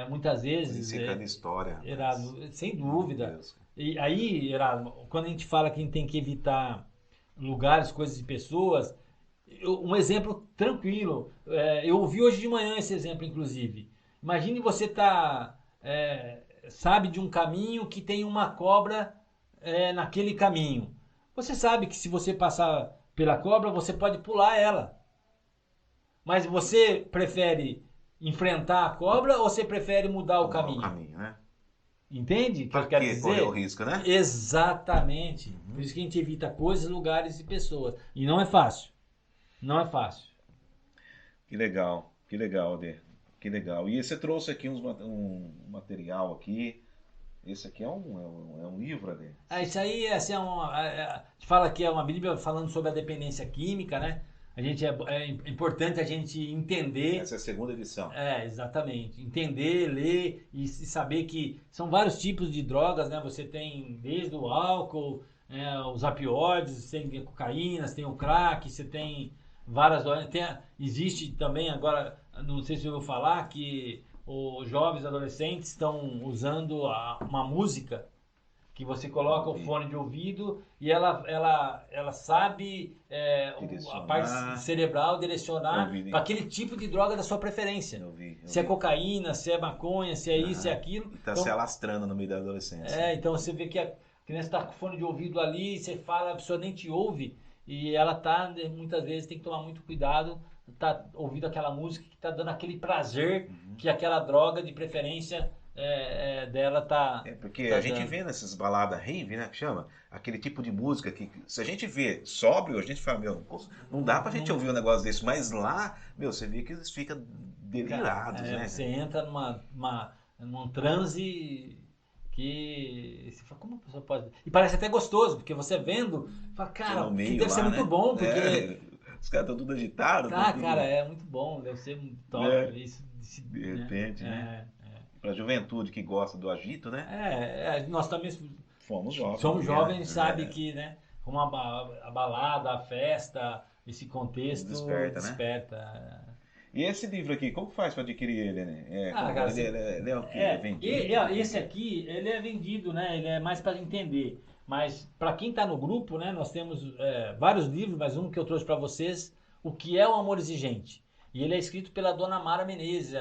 muitas vezes... Você fica na história. Erasmo, sem dúvida. E aí, Erasmo, quando a gente fala que a gente tem que evitar lugares, coisas e pessoas, um exemplo tranquilo, eu ouvi hoje de manhã esse exemplo, inclusive. Imagine você sabe de um caminho que tem uma cobra naquele caminho. Você sabe que se você passar pela cobra, você pode pular ela. Mas você prefere enfrentar a cobra ou você prefere mudar o caminho? O caminho, né? Entende o que eu quero dizer? Correr o risco, né? Exatamente. Por isso que a gente evita coisas, lugares e pessoas. E não é fácil. Não é fácil. Que legal, Eder. Que legal. E você trouxe aqui um material aqui. Esse aqui é um livro, Eder? Isso aí a gente fala que é uma Bíblia falando sobre a dependência química, né? É importante a gente entender. Essa é a segunda edição. Exatamente. Entender, ler e saber que são vários tipos de drogas, né? Você tem desde o álcool, os opioides, tem cocaína, tem o crack, você tem várias drogas. Existe também agora, não sei se você ouviu falar, que os jovens adolescentes estão usando uma música que você coloca o fone de ouvido e ela sabe a parte cerebral direcionar para aquele tipo de droga da sua preferência. Eu vi. Se é cocaína, se é maconha, se é isso, se é aquilo. E tá se alastrando no meio da adolescência. Então você vê que a criança está com o fone de ouvido ali, você fala, a pessoa nem te ouve e ela muitas vezes tem que tomar muito cuidado, tá ouvindo aquela música que tá dando aquele prazer que aquela droga de preferência dela tá. Porque a gente vê nessas baladas rave, né, que chama, aquele tipo de música que se a gente vê sóbrio, a gente fala, não dá pra gente ouvir um negócio desse, mas lá, você vê que eles ficam delirados, né? Você entra num transe que você fala, como a pessoa pode... E parece até gostoso, porque você vendo, fala, cara, que deve ser muito bom, porque... Os caras estão tudo agitados. Cara, é muito bom, deve ser muito top isso. De repente, né? Pra juventude que gosta do agito, né? Nós também somos jovens, sabe que, né? Como a balada, a festa, esse contexto desperta. E esse livro aqui, como faz para adquirir ele, né? Cara, ele é o quê? É vendido? Esse aqui, ele é vendido, né? Ele é mais para entender. Mas para quem está no grupo, né? Nós temos vários livros, mas um que eu trouxe para vocês, O que é o Amor Exigente. E ele é escrito pela dona Mara Menezes,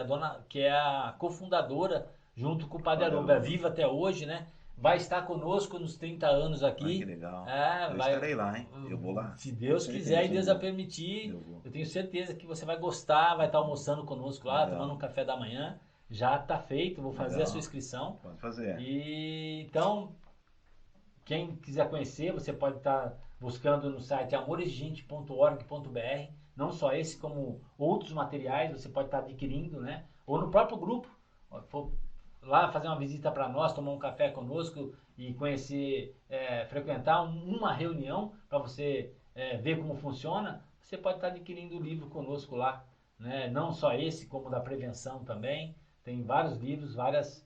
que é a cofundadora junto com o Padre Padre Aruba. Aruba. Vivo até hoje, né? Vai estar conosco nos 30 anos Ai, que aqui. legal. Eu Vai, estarei lá, hein? Eu vou lá. se Deus Com quiser e certeza, Deus eu a vou. permitir, Eu vou. eu tenho certeza que você vai gostar, vai estar almoçando conosco lá, tomando um Legal, café da manhã. Já está feito, vou fazer a sua legal. inscrição. Pode fazer. E então, quem quiser conhecer, você pode estar buscando no site amoresdegente.org.br. Não só esse, como outros materiais você pode estar adquirindo, né? Ou no próprio grupo. For lá fazer uma visita para nós, tomar um café conosco e conhecer, frequentar uma reunião para você ver como funciona. Você pode estar adquirindo o livro conosco lá, né? Não só esse, como da prevenção também. Tem vários livros, vários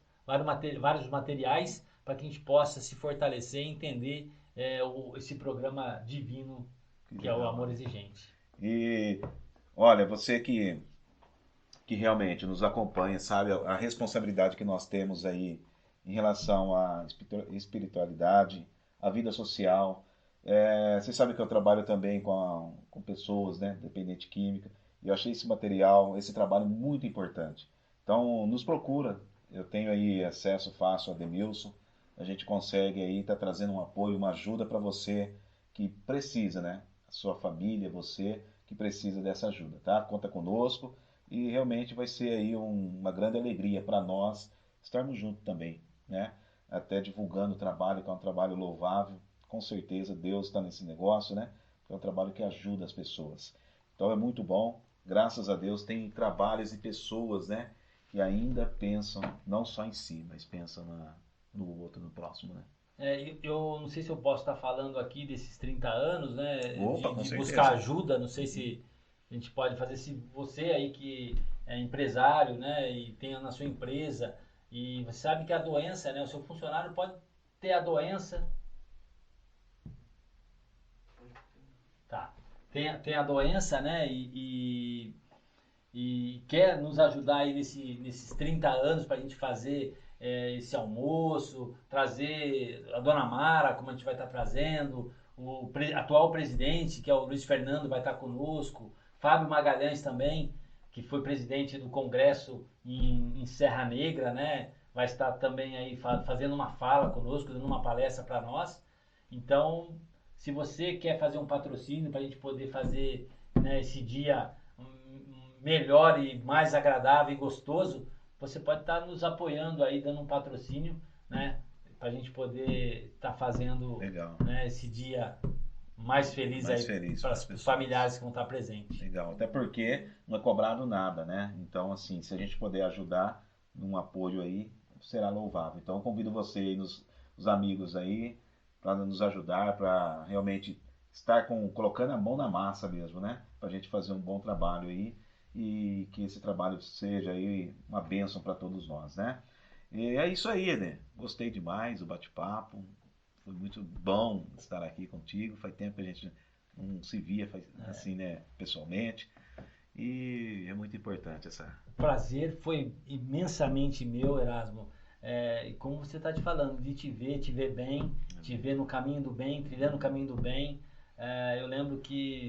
materiais para que a gente possa se fortalecer e entender esse programa divino que é o legal. Amor Exigente. E olha, você que realmente nos acompanha, sabe a responsabilidade que nós temos aí em relação à espiritualidade, à vida social. Você sabe que eu trabalho também com pessoas, né, dependente química, e eu achei esse material, esse trabalho muito importante. Então, nos procura. Eu tenho aí acesso fácil a Demilson. A gente consegue aí estar trazendo um apoio, uma ajuda para você que precisa, né? A sua família, você que precisa dessa ajuda, tá? Conta conosco e realmente vai ser aí uma grande alegria para nós estarmos juntos também, né? Até divulgando o trabalho, que é um trabalho louvável. Com certeza Deus está nesse negócio, né? É um trabalho que ajuda as pessoas. Então é muito bom. Graças a Deus tem trabalhos e pessoas, né? Que ainda pensam não só em si, mas pensam no outro, no próximo, né? Eu não sei se eu posso estar falando aqui desses 30 anos, né? Opa, com De buscar certeza. ajuda, não sei se a gente pode fazer, se você aí que é empresário, né? E tem na sua empresa, e você sabe que a doença, né? O seu funcionário pode ter a doença. Tá. Tem a doença, né? E quer nos ajudar aí nesses 30 anos para a gente fazer esse almoço, trazer a Dona Mara, como a gente vai estar trazendo, o atual presidente, que é o Luiz Fernando, vai estar conosco, Fábio Magalhães também, que foi presidente do Congresso em Serra Negra, né? Vai estar também aí fazendo uma fala conosco, dando uma palestra para nós. Então, se você quer fazer um patrocínio para a gente poder fazer, né, esse dia melhor e mais agradável e gostoso, você pode estar nos apoiando aí, dando um patrocínio, né? Para a gente poder estar fazendo, Legal. né, esse dia mais feliz Mais aí feliz para para as os pessoas. familiares que vão estar presentes. Legal. Até porque não é cobrado nada, né? Então, assim, se a gente puder ajudar num apoio aí, será louvável. Então, eu convido você e os amigos aí para nos ajudar, para realmente estar colocando a mão na massa mesmo, né? Para a gente fazer um bom trabalho aí e que esse trabalho seja aí uma bênção para todos nós, né? E é isso aí, né? Gostei demais do bate-papo. Foi muito bom estar aqui contigo. Faz tempo que a gente não se via assim, né, pessoalmente. E é muito importante essa. O prazer foi imensamente meu, Erasmo. E como você está te falando, de te ver bem, te ver no caminho do bem, trilhando o caminho do bem. Eu lembro que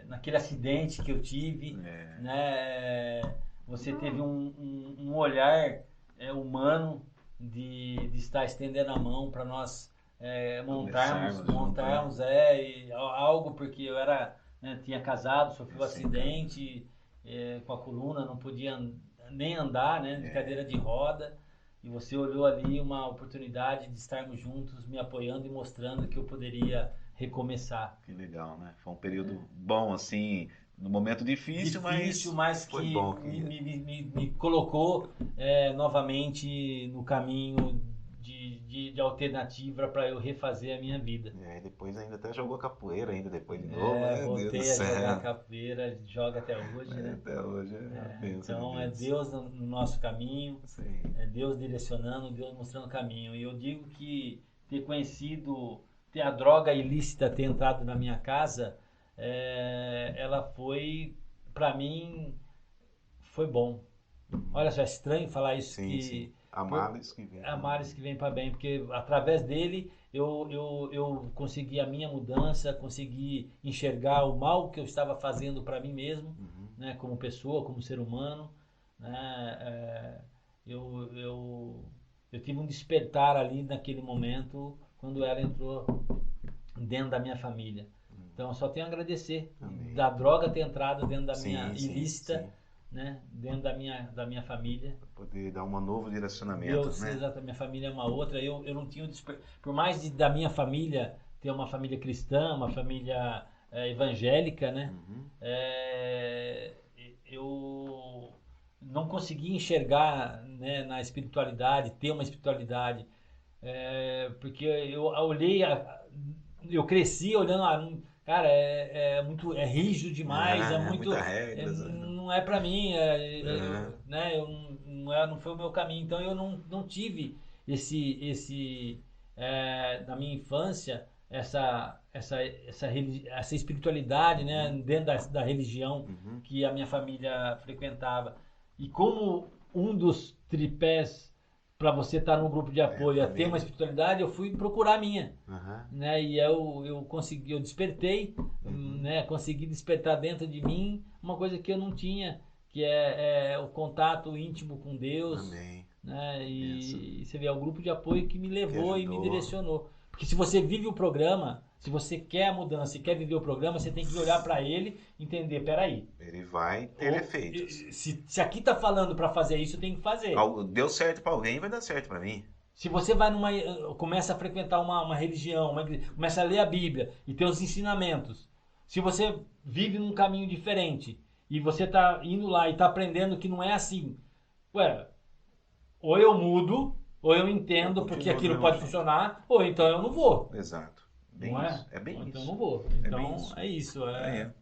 naquele acidente que eu tive, né, você teve um olhar humano de estar estendendo a mão para nós montarmos algo, porque eu tinha casado, sofri um acidente com a coluna, não podia nem andar, né, de cadeira de roda, e você olhou ali uma oportunidade de estarmos juntos, me apoiando e mostrando que eu poderia recomeçar. Que legal, né? Foi um período bom, assim, no momento difícil, mas foi que bom me colocou novamente no caminho de alternativa para eu refazer a minha vida. Depois ainda até jogou capoeira ainda depois de novo, voltei a jogar capoeira, joga até hoje, né? Até hoje a bênção então de Deus. é Deus no nosso caminho, Sim. é Deus direcionando, Deus mostrando o caminho. E eu digo que ter a droga ilícita ter entrado na minha casa, ela foi, para mim, foi bom. Olha só, é estranho falar isso. Sim. Há males que vêm. Há males que vêm para bem, porque através dele eu consegui a minha mudança, consegui enxergar o mal que eu estava fazendo para mim mesmo, né, como pessoa, como ser humano, né, eu tive um despertar ali naquele momento, quando ela entrou dentro da minha família. Então, eu só tenho a agradecer Amém. da droga ter entrado dentro da minha Sim, sim, ilícita, sim. né? Dentro da minha família. Poder dar um novo direcionamento, Deus, né? exato, a minha família é uma outra. Eu não tinha por mais da minha família ter uma família cristã, uma família evangélica, né? Uhum. Eu não consegui enxergar, né, na espiritualidade, ter uma espiritualidade, porque eu olhei, eu cresci olhando, cara, é rígido demais, é Muita muito, regras. não é pra mim, Uhum. né, não foi o meu caminho, então eu não tive na minha infância essa espiritualidade, né, dentro da religião Uhum. que a minha família frequentava. E como um dos tripés para você estar num grupo de apoio é ter família. uma espiritualidade, eu fui procurar a minha, Uhum. né? E eu consegui, eu despertei, né? Consegui despertar dentro de mim uma coisa que eu não tinha, que é o contato íntimo com Deus, Amém. né? Isso. E você vê, é o grupo de apoio que me levou e me ajudou. direcionou. Porque se você vive o programa, se você quer a mudança e quer viver o programa, você tem que olhar para ele e entender, peraí, Ele vai ter efeitos. se aqui tá falando para fazer isso, eu tenho que fazer. Deu certo para alguém, vai dar certo para mim. Se você vai começa a frequentar uma religião, começa a ler a Bíblia e ter os ensinamentos. Se você vive num caminho diferente e você tá indo lá e tá aprendendo que não é assim, ué, ou eu mudo, ou eu entendo porque aquilo pode funcionar, ou então eu não vou. Exato. Bem Não é? isso. É bem Ou então isso. eu não vou. É Então bem isso. é isso. É.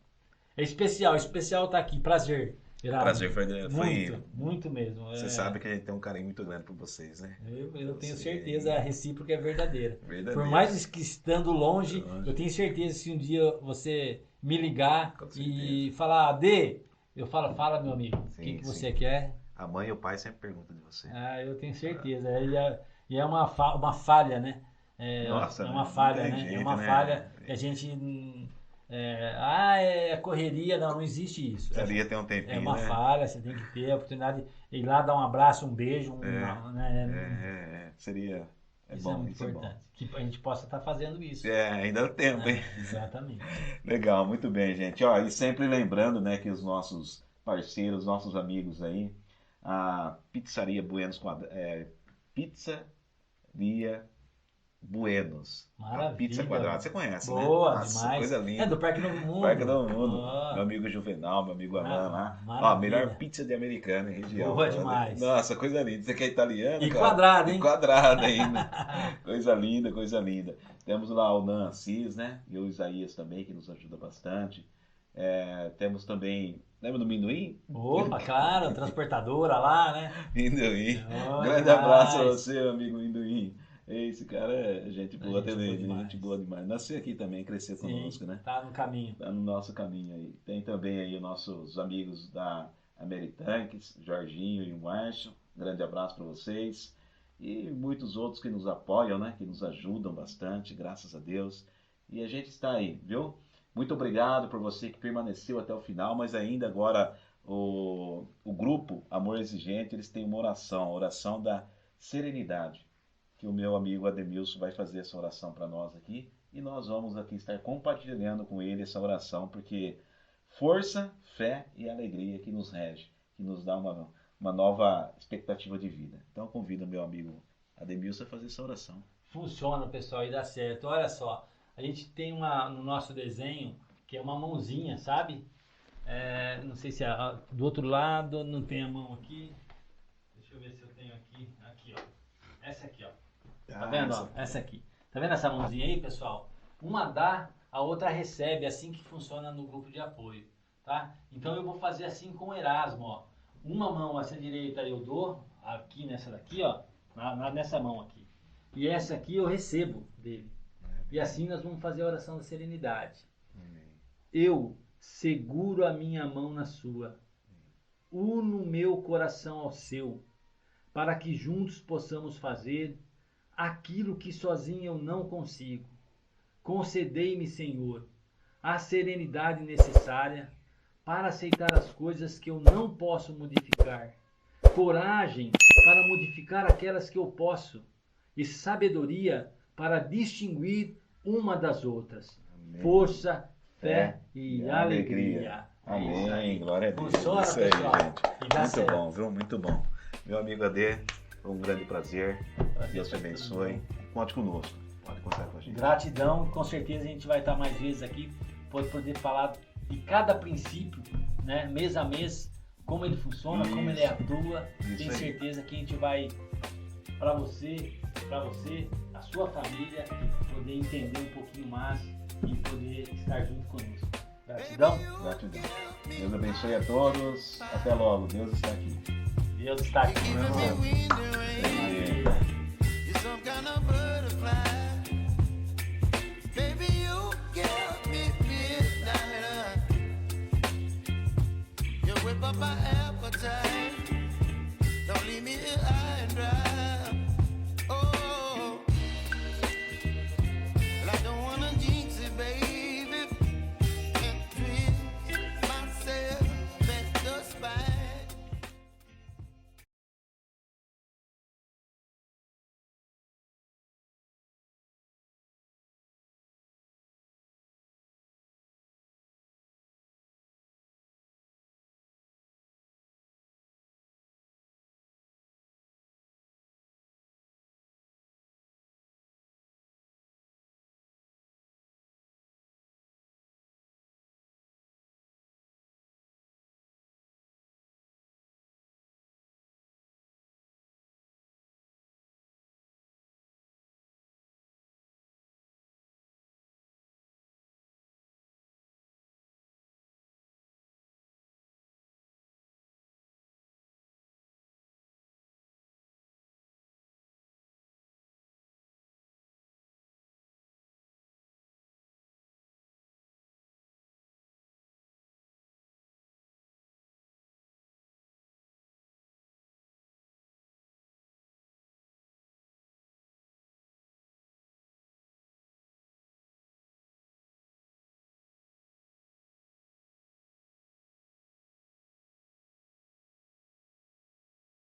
É especial. Especial tá aqui. Prazer. Erasmo. Prazer foi. Muito, muito mesmo. Você sabe que a gente tem um carinho muito grande por vocês, né? Eu tenho certeza, a recíproca é verdadeira. Verdadeira. Por mais que estando longe, eu tenho certeza que se um dia você me ligar e falar, Adê, eu falo, fala meu amigo, o que você quer? A mãe e o pai sempre perguntam de você. Eu tenho certeza. E é uma falha, né? Nossa, é uma falha, né? jeito, é uma falha que a gente. É correria, não existe isso. Precisaria ter um tempinho, É uma né? falha, você tem que ter a oportunidade de ir lá dar um abraço, um beijo, seria. Isso é muito importante. Que a gente possa estar fazendo isso. Ainda dá tempo, hein? Exatamente. Legal, muito bem, gente. Ó, e sempre lembrando, né, que os nossos parceiros, nossos amigos aí, a Pizzaria Buenos Pizzaria Buenos. Maravilha. A pizza quadrada, você conhece, né? Boa, demais. Coisa linda. Do Parque Novo Mundo. Parque Novo Mundo. Meu amigo Juvenal, meu amigo Alan lá. Ó, melhor pizza de Americana em região. Boa demais. Nossa, coisa linda. Você que é italiano, cara? Quadrada, hein? E quadrada ainda. Coisa linda, coisa linda. Temos lá o Nan Assis, né? E o Isaías também, que nos ajuda bastante. Temos também... Lembra do Minduim? Opa, claro, transportadora lá, né? Minduim. Grande abraço a você, amigo Minduim. Esse cara é gente boa também, gente boa demais. Nasceu aqui também, cresceu conosco, né? Tá no caminho. Tá no nosso caminho aí. Tem também aí os nossos amigos da Ameritanques, Jorginho e o Márcio. Grande abraço para vocês. E muitos outros que nos apoiam, né? Que nos ajudam bastante, graças a Deus. E a gente está aí, viu? Muito obrigado por você que permaneceu até o final, mas ainda agora o grupo Amor Exigente, eles têm uma oração, a oração da serenidade, que o meu amigo Ademilson vai fazer essa oração para nós aqui, e nós vamos aqui estar compartilhando com ele essa oração, porque força, fé e alegria que nos rege, que nos dá uma nova expectativa de vida. Então eu convido o meu amigo Ademilson a fazer essa oração. Funciona, pessoal, e dá certo. Olha só, a gente tem no nosso desenho, que é uma mãozinha, sabe? Não sei se do outro lado não tem a mão aqui. Deixa eu ver se eu tenho aqui. Aqui, ó. Essa aqui, ó. Tá vendo? Ó? Essa aqui. Tá vendo essa mãozinha aí, pessoal? Uma dá, a outra recebe. Assim que funciona no grupo de apoio, tá? Então eu vou fazer assim com o Erasmo, ó. Uma mão, essa direita eu dou, aqui nessa daqui, ó. Nessa mão aqui. E essa aqui eu recebo dele. E assim nós vamos fazer a oração da serenidade. Eu seguro a minha mão na sua. Uno meu coração ao seu, para que juntos possamos fazer aquilo que sozinho eu não consigo. Concedei-me, Senhor, a serenidade necessária para aceitar as coisas que eu não posso modificar, coragem para modificar aquelas que eu posso, e sabedoria para distinguir uma das outras. Amém. Força, fé e alegria. Amém. Glória a Deus. Funciona, Isso aí, pessoal. gente. E dá Muito certo. bom, viu? Muito bom. Meu amigo AD, foi um grande prazer. Deus te abençoe. Conte conosco. Pode contar com a gente. Gratidão, com certeza a gente vai estar mais vezes aqui, pode poder falar de cada princípio, né, mês a mês, como ele funciona, como ele atua. Isso Tenho aí. certeza que a gente vai, para você, a sua família, poder entender um pouquinho mais e poder estar junto conosco. Gratidão. Gratidão. Deus abençoe a todos. Até logo. Deus está aqui. Deus está aqui. Meu irmão. Amém. You're some kind of butterfly. Baby, you give me midnight. You whip up my appetite. Don't leave me here high and dry.